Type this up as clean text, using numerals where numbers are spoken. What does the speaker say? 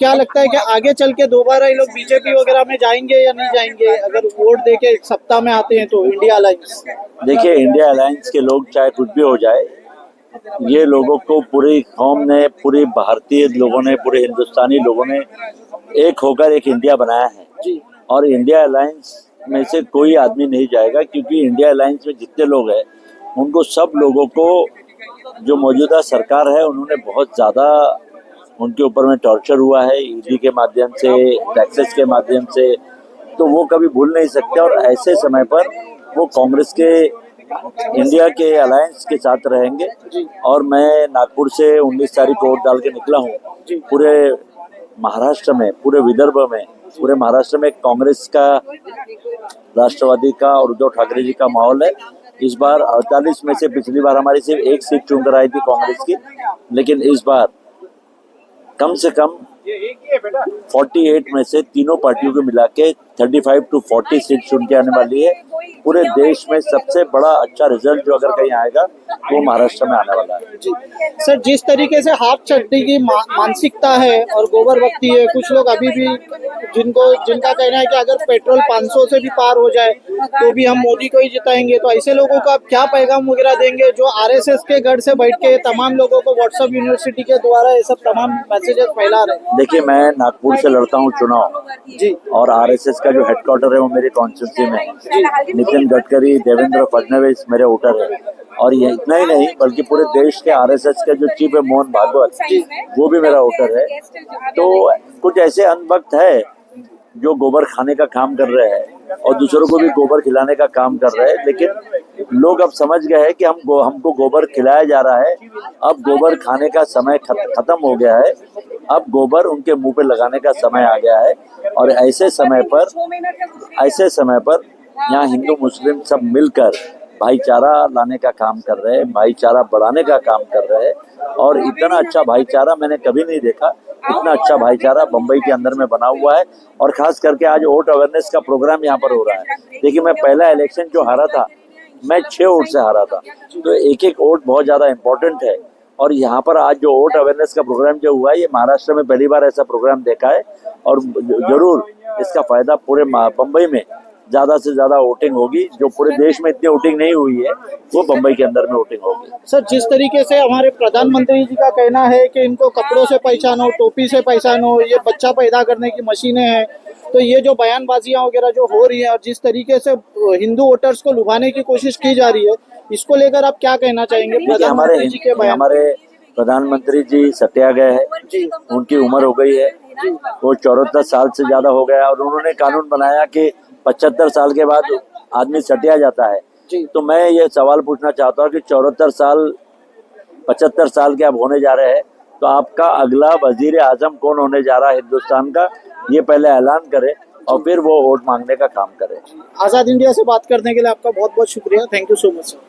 क्या लगता है कि आगे चल के दोबारा ये लोग बीजेपी वगैरह में जाएंगे या नहीं जाएंगे, अगर वोट दे के सत्ता में आते हैं तो इंडिया अलायंस? देखिए, इंडिया अलायंस के लोग चाहे कुछ भी हो जाए, ये लोगों को पूरी कौम ने, पूरी भारतीय लोगों ने, पूरे हिंदुस्तानी लोगों ने एक होकर एक इंडिया बनाया है। जी और इंडिया अलायंस में से कोई आदमी नहीं जाएगा, क्योंकि इंडिया अलायंस में जितने लोग हैं उनको, सब लोगों को जो मौजूदा सरकार है उन्होंने बहुत ज़्यादा उनके ऊपर में टॉर्चर हुआ है, ईडी के माध्यम से, टैक्सेस के माध्यम से, तो वो कभी भूल नहीं सकते। और ऐसे समय पर वो कांग्रेस के, इंडिया के अलायंस के साथ रहेंगे। और मैं नागपुर से 19 तारीख को वोट डाल के निकला हूँ। पूरे महाराष्ट्र में, पूरे विदर्भ में, पूरे महाराष्ट्र में कांग्रेस का, राष्ट्रवादी का और उद्धव ठाकरे जी का माहौल है। इस बार 48 में से पिछली बार हमारी सिर्फ एक सीट चुनकर आई थी कांग्रेस की, लेकिन इस बार कम से कम 48 में से तीनों पार्टियों को मिला के 35 to 40 सीट चुन के आने वाली है। पूरे देश में सबसे बड़ा अच्छा रिजल्ट जो अगर कहीं आएगा वो महाराष्ट्र में आने वाला है। जी सर, जिस तरीके से हाथ चट्टी की मानसिकता है और गोबर भक्ति है, कुछ लोग अभी भी जिनका कहना है कि अगर पेट्रोल 500 से भी पार हो जाए तो भी हम मोदी को ही जिताएंगे, तो ऐसे लोगों को आप क्या पैगाम वगैरह देंगे जो आरएसएस के गढ़ से बैठ के तमाम लोगों को व्हाट्सएप यूनिवर्सिटी के द्वारा ये सब तमाम मैसेजेस फैला रहे हैं? देखिए, मैं नागपुर से लड़ता हूँ चुनाव जी, और आरएसएस का जो हेडक्वार्टर है वो मेरे कॉन्स्टिट्यूंसी में है। नितिन गडकरी, देवेंद्र फडणवीस मेरे वोटर है। और ये इतना ही नहीं, बल्कि पूरे देश के आरएसएस के जो चीफ है मोहन भागवत, वो भी मेरा वोटर है। तो कुछ ऐसे अंधभक्त है जो गोबर खाने का काम कर रहे हैं और दूसरों को भी गोबर खिलाने का काम कर रहे हैं, लेकिन लोग अब समझ गए हैं कि हमको गोबर खिलाया जा रहा है। अब गोबर खाने का समय खत्म हो गया है। अब गोबर उनके मुंह पे लगाने का समय आ गया है। और ऐसे समय पर यहाँ हिंदू मुस्लिम सब मिलकर भाईचारा लाने का काम कर रहे हैं, भाईचारा बढ़ाने का काम कर रहे हैं। और इतना अच्छा भाईचारा मैंने कभी नहीं देखा। इतना अच्छा भाईचारा बम्बई के अंदर में बना हुआ है। और खास करके आज वोट अवेयरनेस का प्रोग्राम यहाँ पर हो रहा है। देखिए, मैं पहला इलेक्शन जो हारा था, मैं 6 वोट से हारा था, तो एक एक वोट बहुत ज्यादा इम्पोर्टेंट है। और यहाँ पर आज जो वोट अवेयरनेस का प्रोग्राम जो हुआ है, ये महाराष्ट्र में पहली बार ऐसा प्रोग्राम देखा है। और जरूर इसका फायदा पूरे बम्बई में ज्यादा से ज्यादा वोटिंग होगी। जो पूरे देश में इतनी वोटिंग नहीं हुई है, वो बम्बई के अंदर में वोटिंग होगी। सर, जिस तरीके से हमारे प्रधानमंत्री जी का कहना है कि इनको कपड़ों से पहचानो, टोपी से पहचानो, ये बच्चा पैदा करने की मशीनें हैं, तो ये जो बयानबाजियां वगैरह जो हो रही है और जिस तरीके से हिंदू वोटर्स को लुभाने की कोशिश की जा रही है, इसको लेकर आप क्या कहना चाहेंगे प्रधानमंत्री जी के बयान? हमारे प्रधानमंत्री जी सत्या गए हैं, उनकी उम्र हो गई है, वो 74 साल से ज्यादा हो गया। और उन्होंने कानून बनाया कि 75 साल के बाद आदमी सटिया जाता है। तो मैं ये सवाल पूछना चाहता हूँ कि 75 साल के आप होने जा रहे हैं, तो आपका अगला वजीर आजम कौन होने जा रहा है हिंदुस्तान का, ये पहले ऐलान करे और फिर वो वोट मांगने का काम करे। आजाद इंडिया से बात करने के लिए आपका बहुत बहुत शुक्रिया। Thank you so much sir.